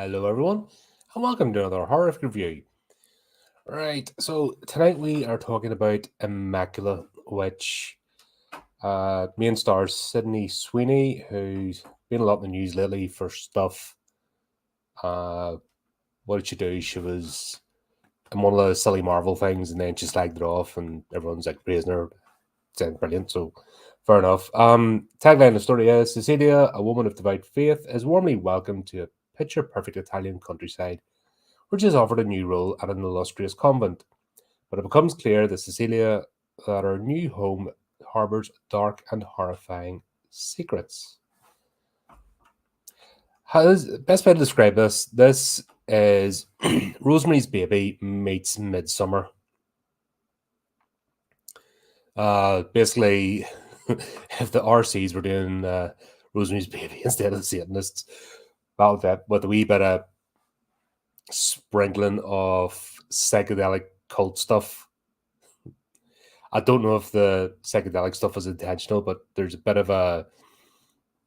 Hello, everyone, and welcome to another horror review. Right, so tonight we are talking about Immaculate, which main stars Sydney Sweeney, who's been a lot in the news lately for stuff. What did she do? She was in one of those silly Marvel things, and then she slagged it off, and everyone's like praising her. Sounds brilliant, so fair enough. Tagline of the story is Cecilia, a woman of devout faith, is warmly welcomed to a picture perfect Italian countryside, which is offered a new role at an illustrious convent. But it becomes clear that Cecilia that her new home harbours dark and horrifying secrets. Best way to describe this? This is Rosemary's Baby meets Midsummer. Basically, if the RCs were doing Rosemary's Baby instead of the Satanists, that with a wee bit of sprinkling of psychedelic cult stuff. I don't know if the psychedelic stuff was intentional, but there's a bit of a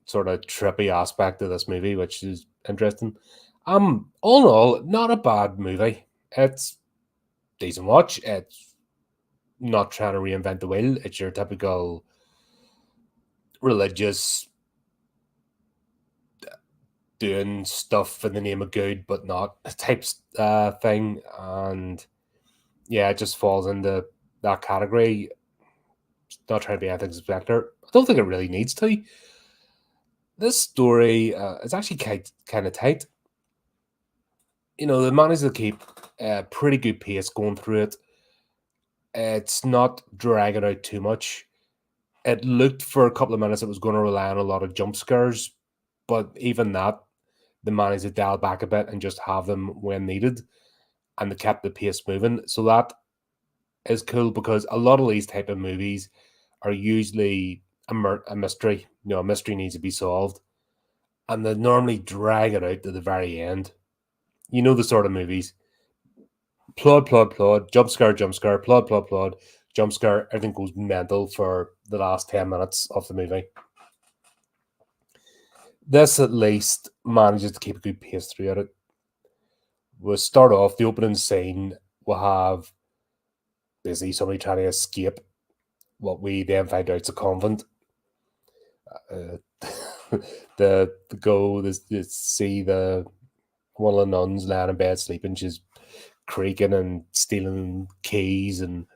sort of trippy aspect to this movie, which is interesting. All in all, not a bad movie. It's decent watch. It's not trying to reinvent the wheel. It's your typical religious doing stuff in the name of good, but not type thing. And yeah, it just falls into that category. Not trying to be anything spectacular. I don't think it really needs to. This story is actually kind of tight. You know, they managed to keep a pretty good pace going through it. It's not dragging out too much. It looked for a couple of minutes it was going to rely on a lot of jump scares, but even that, they managed to dial back a bit and just have them when needed, and they kept the pace moving. So that is cool because a lot of these type of movies are usually a mystery. You know, a mystery needs to be solved, and they normally drag it out to the very end. You know the sort of movies. Plod, jump scare, plod, jump scare. Everything goes mental for the last 10 minutes of the movie. This at least manages to keep a good pace throughout it. We'll start off the opening scene. We'll have basically somebody trying to escape what we then find out it's a convent. The go see the one of the nuns laying in bed sleeping. She's creaking and stealing keys and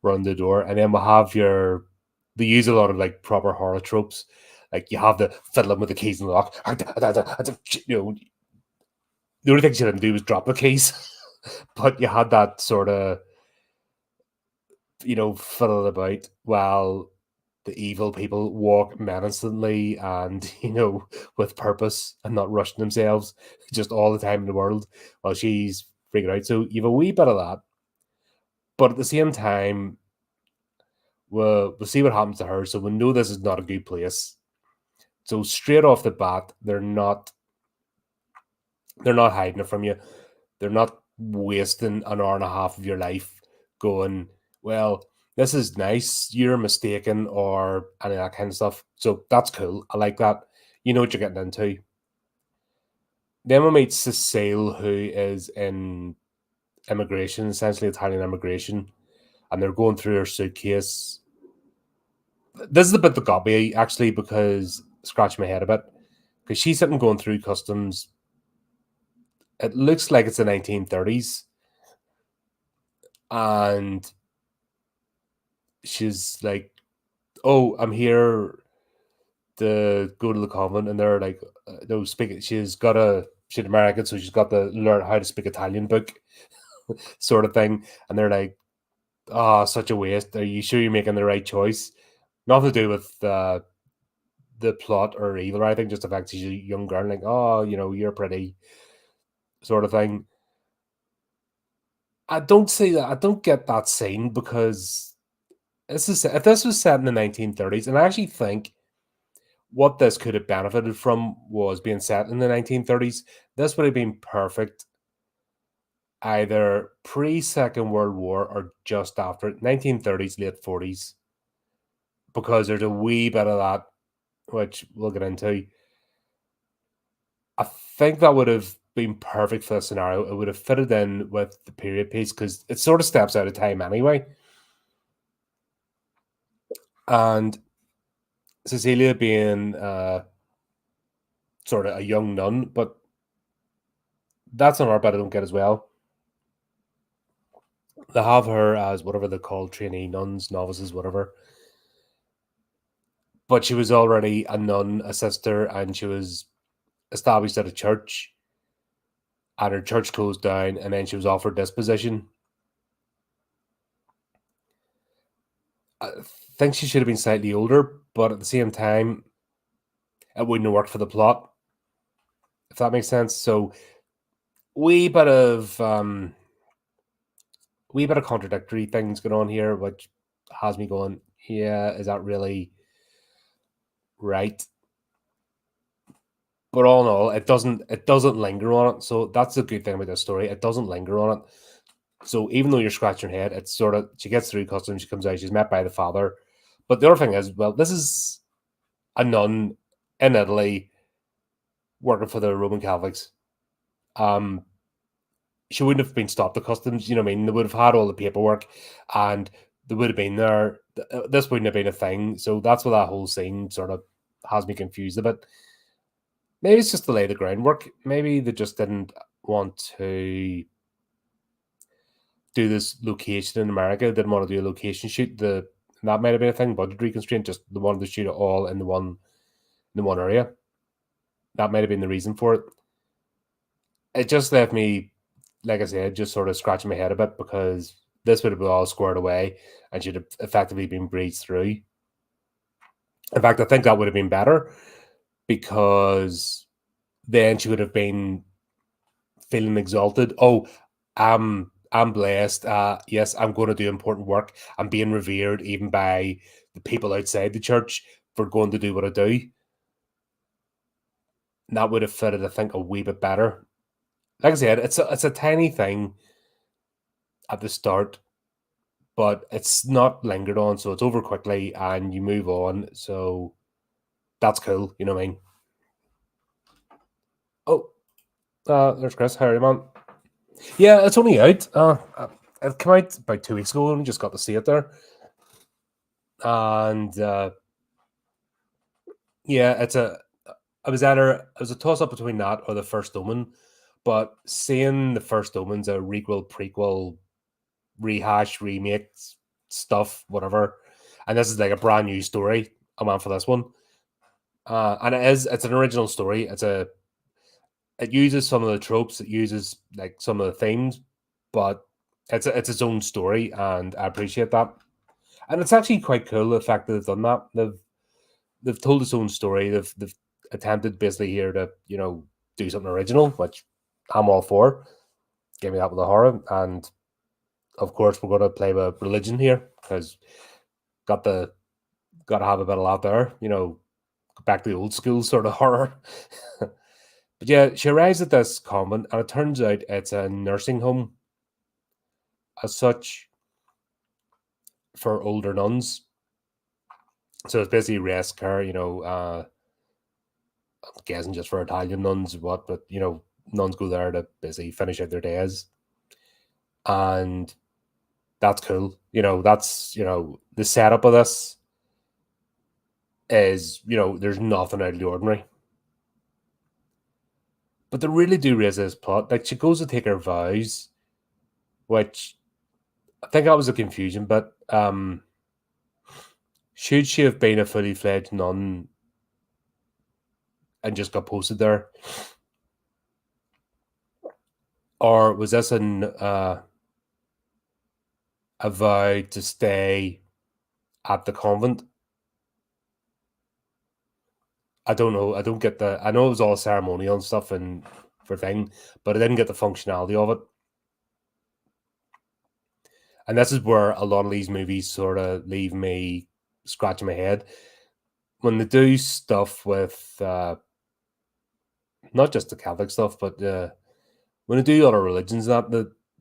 run the door. And then we'll have they use a lot of like proper horror tropes. Like you have the fiddling with the keys in the lock. You know, the only thing she didn't do was drop the keys. But you had that sort of, you know, fiddle about while the evil people walk menacingly and, you know, with purpose and not rushing themselves just all the time in the world while she's freaking out. So you have a wee bit of that. But at the same time, we'll see what happens to her. So we know this is not a good place. So straight off the bat, they're not hiding it from you. They're not wasting an hour and a half of your life going, well, this is nice, you're mistaken, or any of that kind of stuff. So that's cool. I like that. You know what you're getting into. Then we meet Cecile, who is in immigration, essentially Italian immigration, and they're going through her suitcase. This is the bit that got me, actually, because scratch my head a bit. Because she's sitting going through customs. It looks like it's the 1930s. And she's like, oh, I'm here to go to the convent. And they're like, no, she's American, so she's got the learn how to speak Italian book sort of thing. And they're like, oh, such a waste. Are you sure you're making the right choice? Nothing to do with the plot or evil or anything, just the fact she's a young girl, like, oh, you know, you're pretty sort of thing. I don't see that. I don't get that scene because if this was set in the 1930s, and I actually think what this could have benefited from was being set in the 1930s. This would have been perfect either pre-Second World War or just after 1930s, late 40s, because there's a wee bit of that, which we'll get into. I think that would have been perfect for the scenario. It would have fitted in with the period piece because it sort of steps out of time anyway. And Cecilia being sort of a young nun, but that's another bit I don't get as well. They have her as whatever they call trainee nuns, novices, whatever. But she was already a nun, a sister, and she was established at a church. And her church closed down, and then she was offered this position. I think she should have been slightly older, but at the same time, it wouldn't have worked for the plot, if that makes sense. So, wee bit of contradictory things going on here, which has me going, yeah, is that really right? But all in all, it doesn't linger on it. So that's the good thing about this story. It doesn't linger on it. So even though you're scratching your head, it's sort of she gets through customs, she comes out, she's met by the father. But the other thing is, well, this is a nun in Italy working for the Roman Catholics. She wouldn't have been stopped at customs, you know what I mean? They would have had all the paperwork and they would have been there. This wouldn't have been a thing. So that's what that whole scene sort of has me confused a bit. Maybe it's just to lay the groundwork. Maybe they just didn't want to do this location in America. Didn't want to do a location shoot. That might have been a thing, budgetary constraint. Just they wanted to shoot it all in the one area. That might have been the reason for it. It just left me, like I said, just sort of scratching my head a bit because this would have been all squared away and should have effectively been breezed through. In fact, I think that would have been better because then she would have been feeling exalted. Oh, I'm blessed. Yes, I'm going to do important work. I'm being revered even by the people outside the church for going to do what I do. And that would have fitted, I think, a wee bit better. Like I said, it's a tiny thing at the start, but it's not lingered on, so it's over quickly and you move on. So that's cool, you know what I mean? Oh, there's Chris. How are you, man? Yeah, it's only out. It came out about 2 weeks ago and we just got to see it there. And yeah, it was a toss up between that or the First Omen, but seeing the First Omen's a requel, prequel, rehash, remake stuff, whatever, and this is like a brand new story. I'm on for this one, and it's an original story. It uses some of the tropes, it uses like some of the themes, but it's its own story, and I appreciate that. And it's actually quite cool the fact that they've done that. They've told its own story. They've attempted basically here to do something original, which I'm all for. Give me that with a horror, and of course we're going to play with religion here because got to have a bit of that there. Back to the old school sort of horror. But yeah, she arrives at this convent, and it turns out it's a nursing home as such for older nuns. So it's basically rest care, I'm guessing just for Italian nuns, but nuns go there to basically finish out their days. And that's cool. That's the setup of this is, there's nothing out of the ordinary. But they really do raise this plot. Like she goes to take her vows, which I think that was a confusion, but should she have been a fully fledged nun and just got posted there? Or was this a vow to stay at the convent? I don't know. I don't get I know it was all ceremonial and stuff and for thing, but I didn't get the functionality of it. And this is where a lot of these movies sort of leave me scratching my head. When they do stuff with not just the Catholic stuff, but when they do other religions, that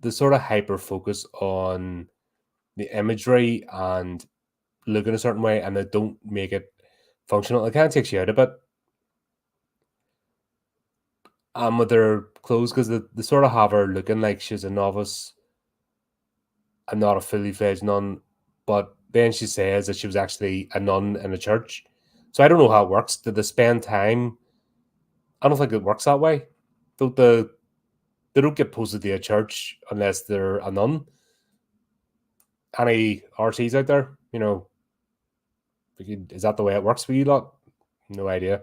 the sort of hyper focus on the imagery and look in a certain way, and they don't make it functional. It kind of takes you out a bit. with her clothes, because they sort of have her looking like she's a novice and not a fully fledged nun. But then she says that she was actually a nun in a church. So I don't know how it works. Did they spend time? I don't think it works that way. Don't they don't get posted to a church unless they're a nun. Any RTs out there? Is that the way it works for you lot? No idea.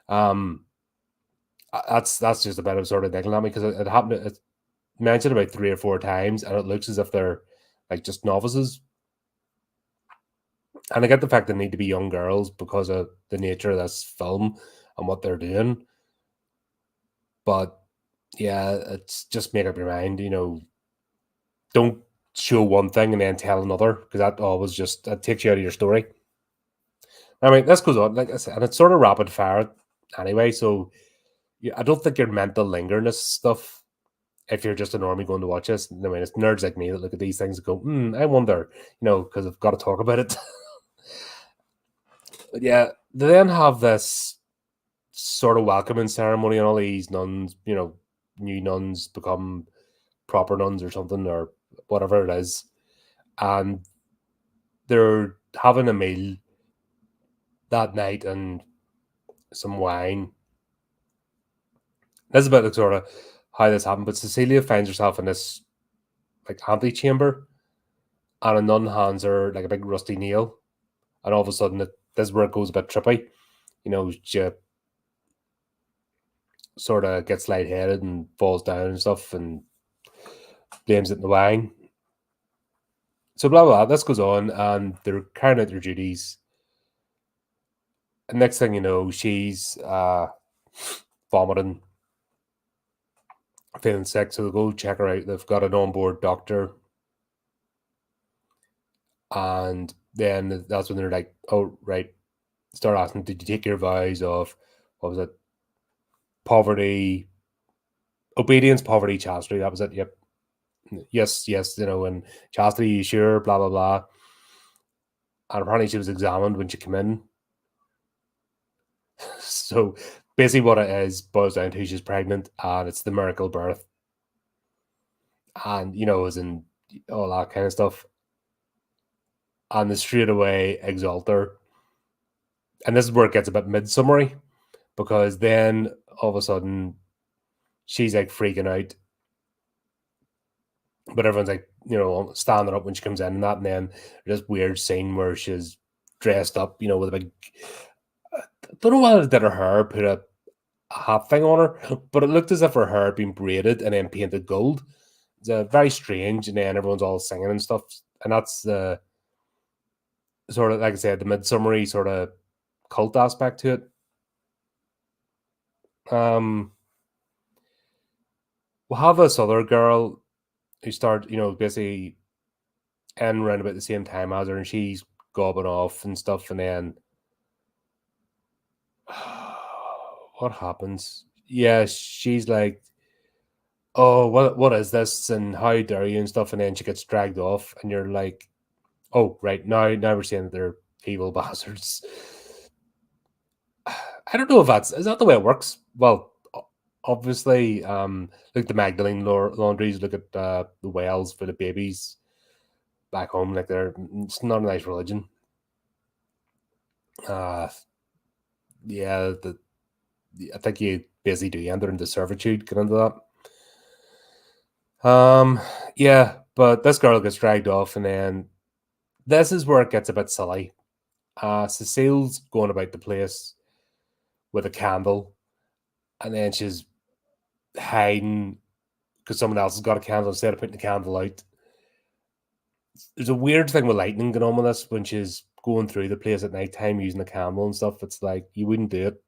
That's just a bit of sort of niggling at me, because it happened. It mentioned about 3 or 4 times, and it looks as if they're like just novices. And I get the fact they need to be young girls because of the nature of this film and what they're doing. But yeah, it's just make up your mind. Don't show one thing and then tell another, because that takes you out of your story. I mean, this goes on, like I said, and it's sort of rapid fire anyway. So I don't think you're meant to linger in this stuff if you're just a normie going to watch this. I mean, it's nerds like me that look at these things and go, I wonder, because I've got to talk about it. But yeah, they then have this sort of welcoming ceremony, and all these nuns, new nuns become proper nuns or something, or whatever it is. And they're having a meal that night and some wine. This is about sort of how this happened, but Cecilia finds herself in this like antechamber, and a nun hands her like a big rusty nail, and all of a sudden this is where it goes a bit trippy. She sort of gets lightheaded and falls down and stuff, and blames it in the wine. So blah blah. This goes on, and they're carrying out their duties. And next thing you know, she's vomiting, feeling sick. So they go check her out. They've got an onboard doctor, and then that's when they're like, "Oh right," start asking, "Did you take your vows of what was it? Poverty, obedience, poverty, chastity." That was it. Yep. Yes. And chastity, you sure? Blah blah blah. And apparently she was examined when she came in. So basically, what it is boils down to she's pregnant, and it's the miracle birth, and as in all that kind of stuff. And they straight away exalt her, and this is where it gets a bit midsummery, because then all of a sudden she's like freaking out, but everyone's like standing up when she comes in and that, and then this weird scene where she's dressed up, with a big. I don't know whether they did her hair, put a hat thing on her, but it looked as if her hair had been braided and then painted gold. It's very strange, and then everyone's all singing and stuff, and that's the sort of, like I said, the midsummery sort of cult aspect to it. We'll have this other girl who started, basically in around about the same time as her, and she's gobbing off and stuff, and then what happens? Yeah, she's like, "Oh, what is this? And how dare you?" and stuff, and then she gets dragged off, and you're like, "Oh, right, now we're saying that they're evil bastards." I don't know if is that the way it works. Well, obviously, like the Magdalene laundries, look at the wells for the babies back home. Like it's not a nice religion. Yeah, I think you basically do enter into servitude, get into that. Yeah, but this girl gets dragged off, and then this is where it gets a bit silly. Cecile's going about the place with a candle, and then she's hiding because someone else has got a candle instead of putting the candle out. There's a weird thing with lightning going on with this when she's going through the place at night time using the candle and stuff. It's like you wouldn't do it.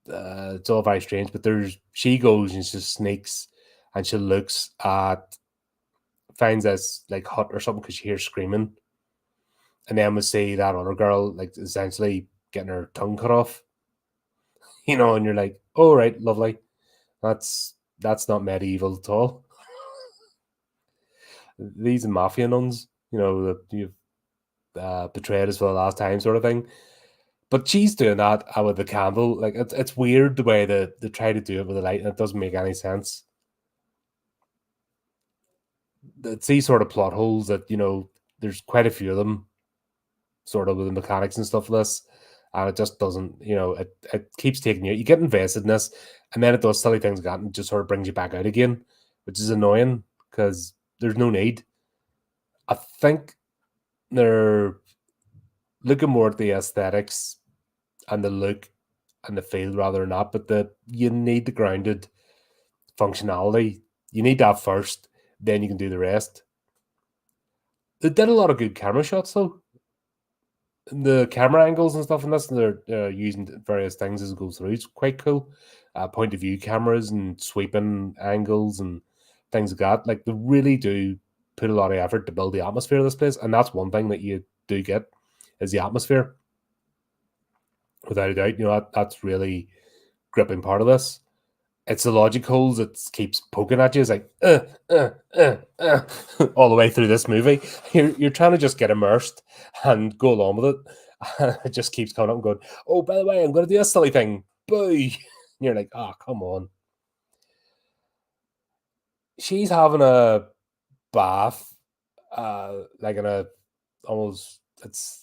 It's all very strange. But she goes and she sneaks and she looks at, finds this like hut or something because she hears screaming, and then we see that other girl like essentially getting her tongue cut off. And you're like, "Oh right, lovely. That's not medieval at all." These mafia nuns, you've betrayed us for the last time, sort of thing. But she's doing that with the candle. Like it's weird the way they try to do it with the light, and it doesn't make any sense. It's these sort of plot holes that there's quite a few of them, sort of with the mechanics and stuff of this, and it just doesn't. It keeps taking you. You get invested in this, and then it does silly things again, and just sort of brings you back out again, which is annoying because there's no need. I think they're looking more at the aesthetics and the look and the feel rather than that, but you need the grounded functionality. You need that first, then you can do the rest. They did a lot of good camera shots though. The camera angles and stuff in this, and they're using various things as it goes through. It's quite cool. Point of view cameras and sweeping angles and things like that. Like they really do put a lot of effort to build the atmosphere of this place, and that's one thing that you do get is the atmosphere. Without a doubt, that's really gripping part of this. It's the logic holes that keeps poking at you. It's like all the way through this movie. You're trying to just get immersed and go along with it. It just keeps coming up and going, oh, by the way, I'm going to do a silly thing. Boo! You're like, oh, come on. She's having a bath, like in a almost it's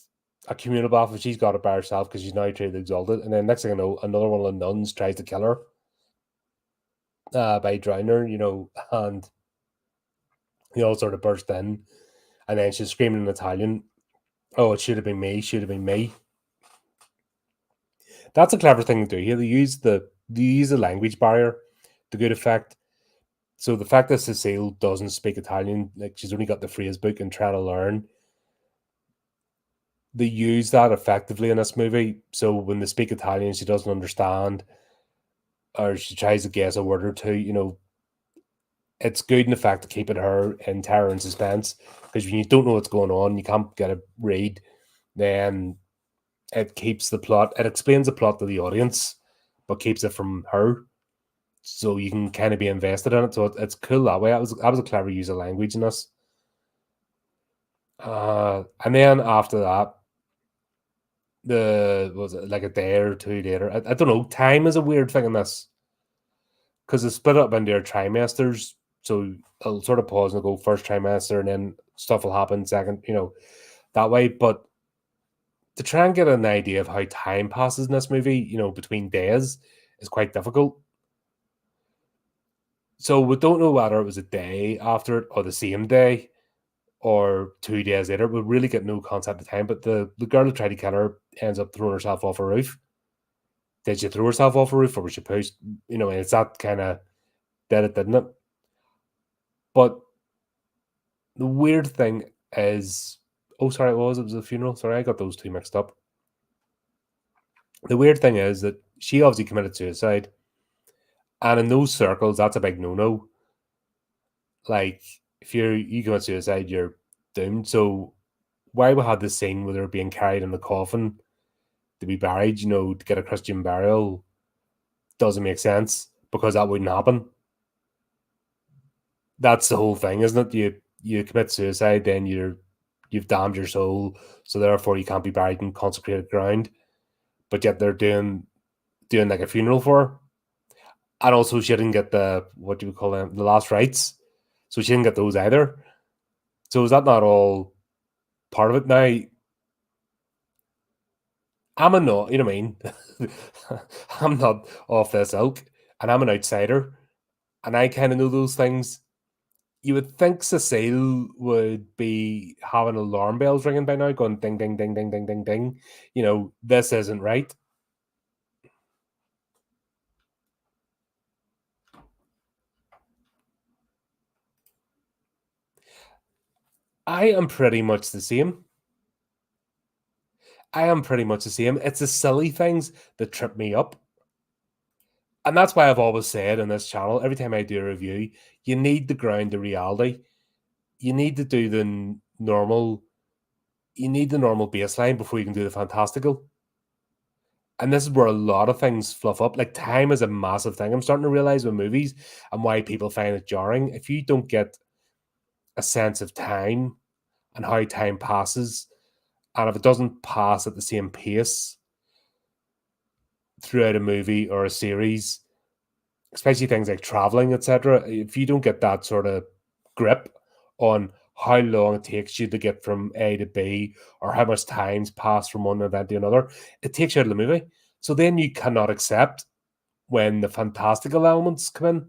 a communal bath, and she's got it by herself because she's now truly exalted. And then next thing I know, another one of the nuns tries to kill her by drowning her, and sort of burst in, and then she's screaming in Italian, "Oh, it should have been me! Should have been me!" That's a clever thing to do here. They use the language barrier to good effect. So the fact that Cecile doesn't speak Italian, like she's only got the phrase book and trying to learn, they use that effectively in this movie. So when they speak Italian, she doesn't understand, or she tries to guess a word or two. It's good in the fact of keeping her in terror and suspense, because when you don't know what's going on, you can't get a read, then it keeps the plot, it explains the plot to the audience, but keeps it from her. So you can kind of be invested in it. So it's cool that way. That was a clever use of language in this. And then after that, was it like a day or two later? I don't know. Time is a weird thing in this because it's split up into their trimesters. So it'll sort of pause and go first trimester, and then stuff will happen second, that way. But to try and get an idea of how time passes in this movie, between days is quite difficult. So we don't know whether it was a day after it or the same day or 2 days later. We really get no concept of time. But the girl who tried to kill her ends up throwing herself off a roof. Did she throw herself off a roof, or was she pushed? And it's that kind of did it, didn't it? But the weird thing is, oh, sorry, it was a funeral. Sorry, I got those two mixed up. The weird thing is that she obviously committed suicide, and in those circles, that's a big no-no. Like, if you commit suicide, you're doomed. So why we had this scene where they're being carried in the coffin to be buried, to get a Christian burial, doesn't make sense, because that wouldn't happen. That's the whole thing, isn't it? You commit suicide, then you've damned your soul, so therefore you can't be buried in consecrated ground. But yet they're doing like a funeral for her. And also she didn't get the, what do you call them, the last rites. So she didn't get those either. So is that not all part of it? Now, I'm a not, you know what I mean? I'm not off this ilk, and I'm an outsider, and I kind of know those things. You would think Cecile would be having alarm bells ringing by now, going ding, ding, ding, ding, ding, ding, ding. This isn't right. I am pretty much the same. It's the silly things that trip me up. And that's why I've always said on this channel, every time I do a review, you need to ground the reality. You need to do normal, you need the normal baseline before you can do the fantastical. And this is where a lot of things fluff up. Like, time is a massive thing. I'm starting to realize with movies and why people find it jarring. If you don't get a sense of time and how time passes, and if it doesn't pass at the same pace, throughout a movie or a series, especially things like traveling, etc., if you don't get that sort of grip on how long it takes you to get from A to B or how much time's passed from one event to another, it takes you out of the movie. So then you cannot accept when the fantastical elements come in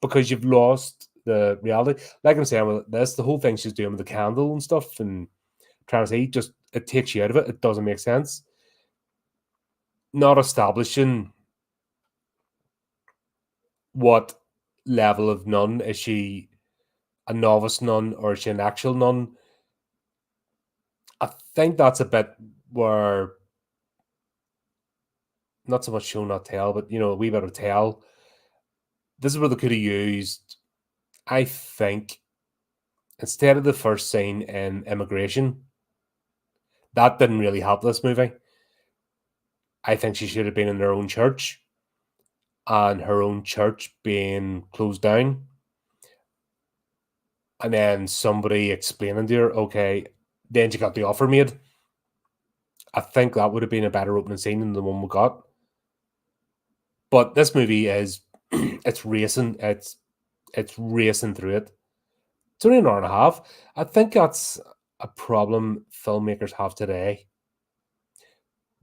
because you've lost the reality. Like I'm saying with this, the whole thing she's doing with the candle and stuff and trying to say, just it takes you out of it. It doesn't make sense. Not establishing what level of nun is she, a novice nun or is she an actual nun? I think that's a bit where not so much show not tell, but a wee bit of tell. This is where they could have used, I think, instead of the first scene in immigration, that didn't really help this movie. I think she should have been in her own church, and her own church being closed down, and then somebody explaining to her, okay, then she got the offer made. I think that would have been a better opening scene than the one we got. But this movie is it's racing. It's racing through it. It's only an hour and a half. I think that's a problem filmmakers have today.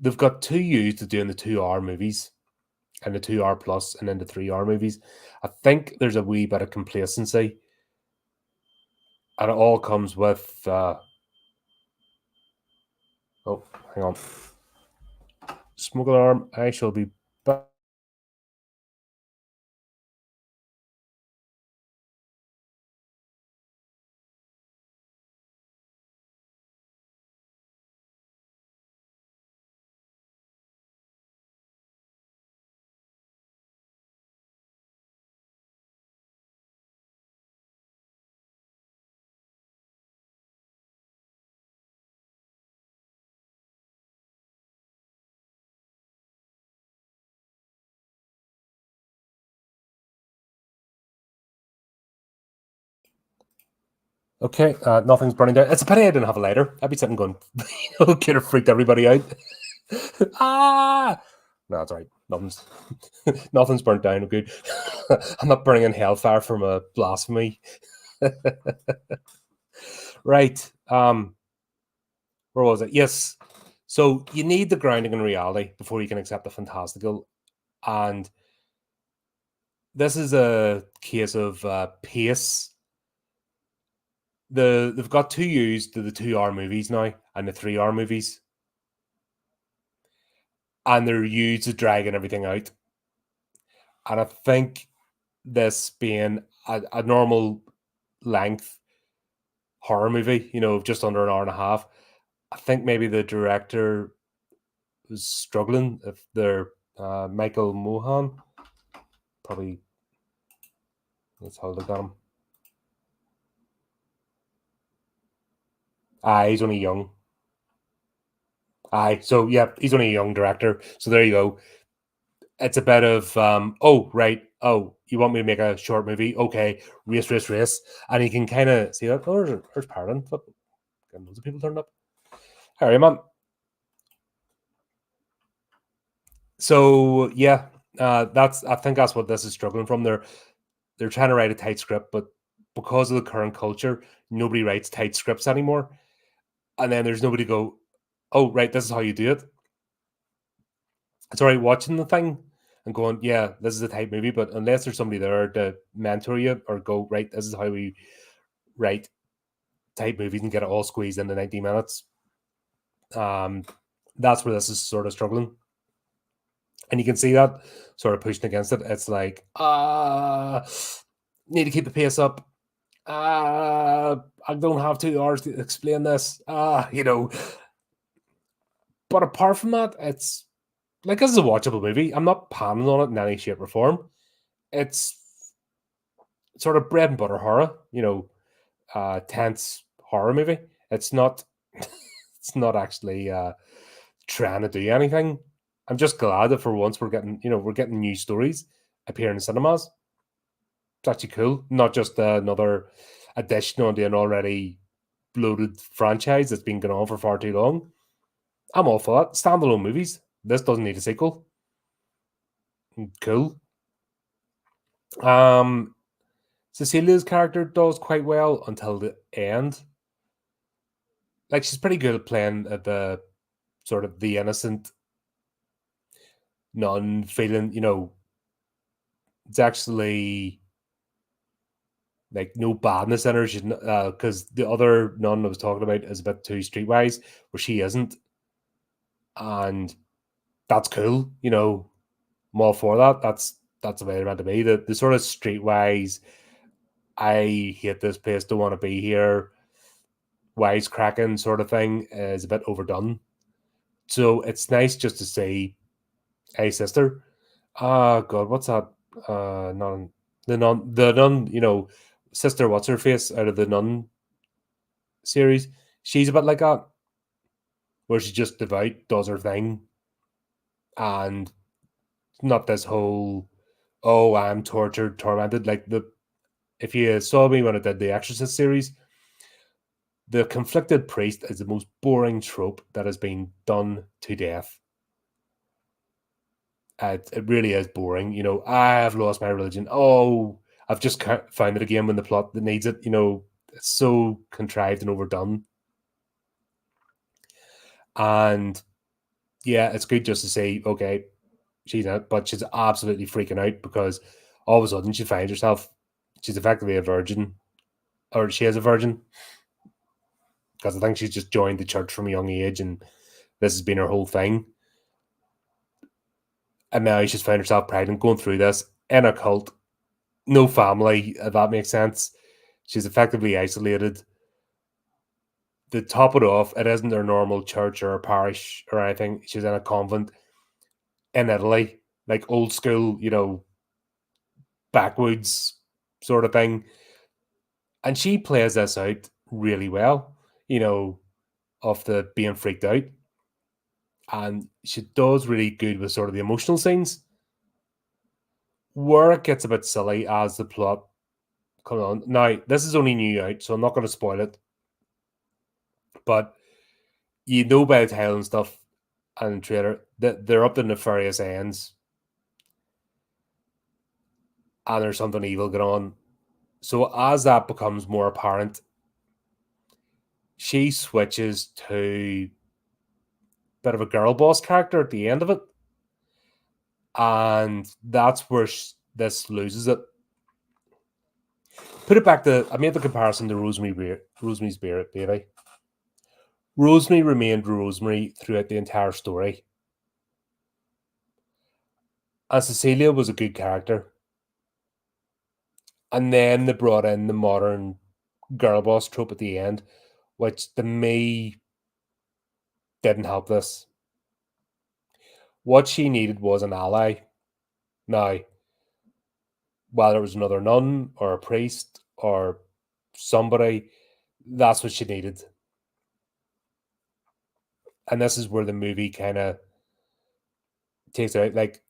They've got too used to doing the 2 hour movies and the 2 hour plus and then the 3 hour movies. I think there's a wee bit of complacency. And it all comes with oh, hang on. Smoke alarm. I shall be back. Okay, nothing's burning down. It's a pity I didn't have a lighter. I'd be sitting going, could have freaked everybody out. Ah! No, it's all right. Nothing's burnt down. Good. I'm not burning in hellfire from a blasphemy. Right. Where was it? Yes. So you need the grounding in reality before you can accept the fantastical. And this is a case of pace. They've got too used to the 2 hour movies now and the 3 hour movies. And they're used to dragging everything out. And I think this being a normal length horror movie, just under an hour and a half, I think maybe the director was struggling. If they're Michael Mohan, probably that's how they got him. He's only young. So yeah, he's only a young director. So there you go. It's a bit of oh right, oh you want me to make a short movie? Okay, race, and you can kind of see that. Oh, there's Parlin. Loads of people turned up. Harry, man. So yeah, I think that's what this is struggling from. They're trying to write a tight script, but because of the current culture, nobody writes tight scripts anymore. And then there's nobody to go, oh right, this is how you do it. It's all right watching the thing and going, yeah, this is a type movie, but unless there's somebody there to mentor you or go, right, this is how we write type movies and get it all squeezed into 90 minutes. That's where this is sort of struggling. And you can see that sort of pushing against it. It's like, need to keep the pace up. I don't have 2 hours to explain this. But apart from that, it's like this is a watchable movie. I'm not panning on it in any shape or form. It's sort of bread and butter horror, tense horror movie. It's not it's not actually trying to do anything. I'm just glad that for once we're getting new stories appearing in cinemas. It's actually cool, not just another addition onto an already bloated franchise that's been going on for far too long. I'm all for that. Standalone movies. This doesn't need a sequel. Cool. Cecilia's character does quite well until the end. Like, she's pretty good at playing at the sort of the innocent nun feeling, it's actually like no badness in her. She's because the other nun I was talking about is a bit too streetwise, where she isn't, and that's cool. I'm all for that. That's the way they're meant to be. The sort of streetwise, I hate this place, don't want to be here, wisecracking sort of thing is a bit overdone. So it's nice just to say, "Hey, sister, God, what's that? Nun, the nun, sister, what's her face out of the nun series? She's a bit like that, where she's just devout, does her thing, and not this whole, oh, I'm tortured, tormented. Like if you saw me when I did the Exorcist series, the conflicted priest is the most boring trope that has been done to death. It really is boring. I have lost my religion. Oh, I've just found it again when the plot that needs it. It's so contrived and overdone. And yeah, it's good just to say, okay, she's in it, but she's absolutely freaking out because all of a sudden she finds herself, she's effectively a virgin, or she is a virgin, because I think she's just joined the church from a young age and this has been her whole thing. And now she's found herself pregnant, going through this in a cult, no family, if that makes sense. She's effectively isolated. To top it off, it isn't her normal church or a parish or anything. She's in a convent in Italy, like old school, backwoods sort of thing. And she plays this out really well, of the being freaked out. And she does really good with sort of the emotional scenes. Where it gets a bit silly as the plot comes on. Now, this is only new out, so I'm not going to spoil it. But by the title and stuff and the trailer that they're up to nefarious ends and there's something evil going on. So as that becomes more apparent, she switches to a bit of a girl boss character at the end of it. And that's where this loses it. Put it back to, I made the comparison to Rosemary's Baby. Rosemary remained Rosemary throughout the entire story. And Cecilia was a good character. And then they brought in the modern girl boss trope at the end, which to me didn't help this. What she needed was an ally. Now, whether it was another nun or a priest or somebody, that's what she needed. And this is where the movie kind of takes it out. Like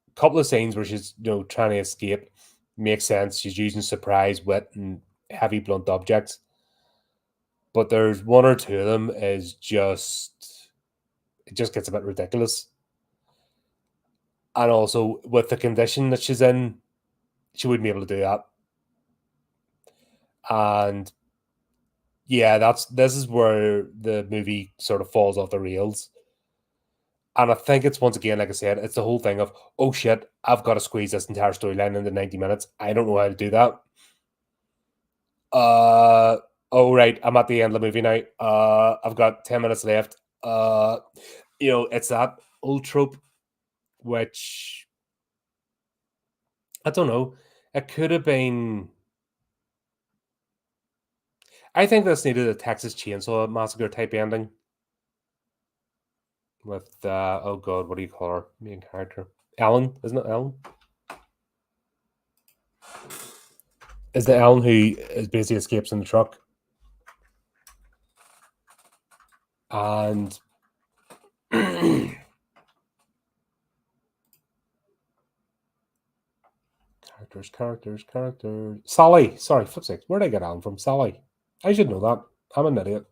a couple of scenes where she's trying to escape makes sense. She's using surprise, wit, and heavy blunt objects. But there's one or two of them is just it just gets a bit ridiculous. And also with the condition that she's in, she wouldn't be able to do that. And yeah, this is where the movie sort of falls off the rails. And I think it's once again, like I said, it's the whole thing of, oh shit, I've got to squeeze this entire storyline into 90 minutes. I don't know how to do that. Oh right, I'm at the end of the movie now. I've got 10 minutes left. It's that old trope, which I don't know. It could have been. I think this needed a Texas Chainsaw Massacre type ending. With oh god, what do you call her main character? Ellen, isn't it Ellen? Is the Ellen who is basically escapes in the truck? And characters. Sally, sorry, flip sake. Where did I get Ellen from? Sally. I should know that. I'm an idiot.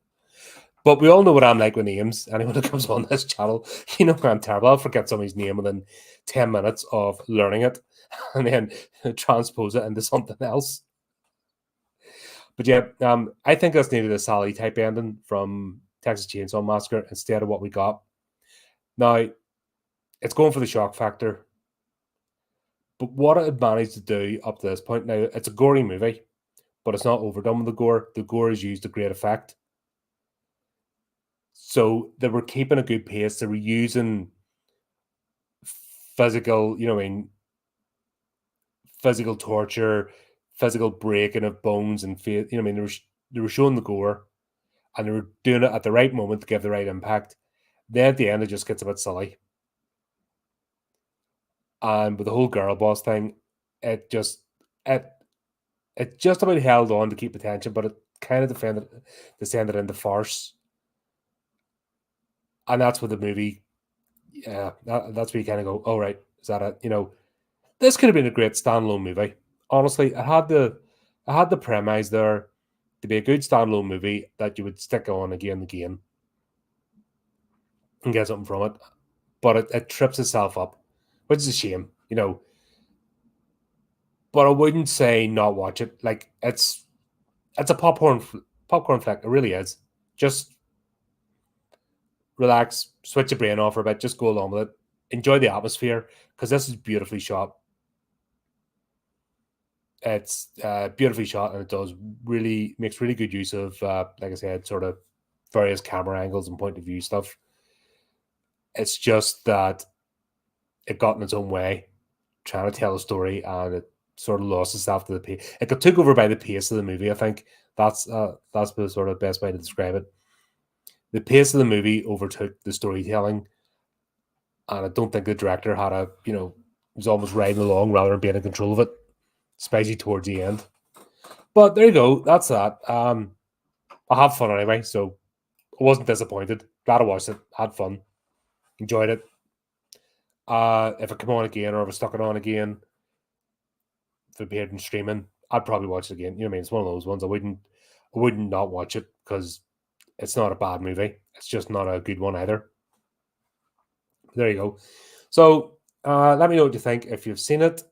But we all know what I'm like with names. Anyone who comes on this channel, you know I'm terrible. I'll forget somebody's name within 10 minutes of learning it and then transpose it into something else. But yeah, I think this needed a Sally type ending from Texas Chainsaw Massacre instead of what we got. Now, it's going for the shock factor. But what it had managed to do up to this point, now it's a gory movie, but it's not overdone with the gore. The gore is used to great effect. So they were keeping a good pace. They were using physical, you know, I mean, physical torture, physical breaking of bones and face. You know, I mean, they were showing the gore, and they were doing it at the right moment to give the right impact. Then at the end, it just gets a bit silly. And with the whole girl boss thing, it just it it just about held on to keep attention, but it kind of descended into farce. And that's what the movie, yeah, that's where you kind of go, all right, is that it? You know, this could have been a great standalone movie. Honestly, I had the premise there to be a good standalone movie that you would stick on again and again and get something from it. But it trips itself up, which is a shame, you know. But I wouldn't say not watch it. Like it's a popcorn flick. It really is. Just relax, switch your brain off for a bit, just go along with it. Enjoy the atmosphere because this is beautifully shot. It's beautifully shot and it does really makes really good use of, like I said, sort of various camera angles and point of view stuff. It's just that it got in its own way, trying to tell a story, and it sort of lost itself to the pace. It got took over by the pace of the movie. I think that's the sort of best way to describe it. The pace of the movie overtook the storytelling, and I don't think the director had a was almost riding along rather than being in control of it, especially towards the end. But there you go. That's that. I had fun anyway, so I wasn't disappointed. Glad I watched it. Had fun. Enjoyed it. If it come on again or if I stuck it on again, if it appeared in streaming, I'd probably watch it again. You know what I mean? It's one of those ones I wouldn't not watch it because it's not a bad movie. It's just not a good one either. There you go. So let me know what you think. If you've seen it,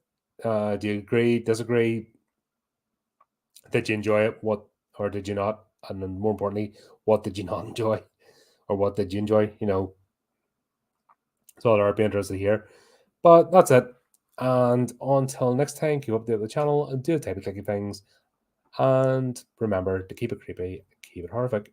do you agree, disagree? Did you enjoy it? What or did you not? And then more importantly, what did you not enjoy? Or what did you enjoy? You know, so I'd be interested to hear. But that's it. And until next time, keep updated the channel and do the type of clicky things. And remember to keep it creepy, keep it horrific.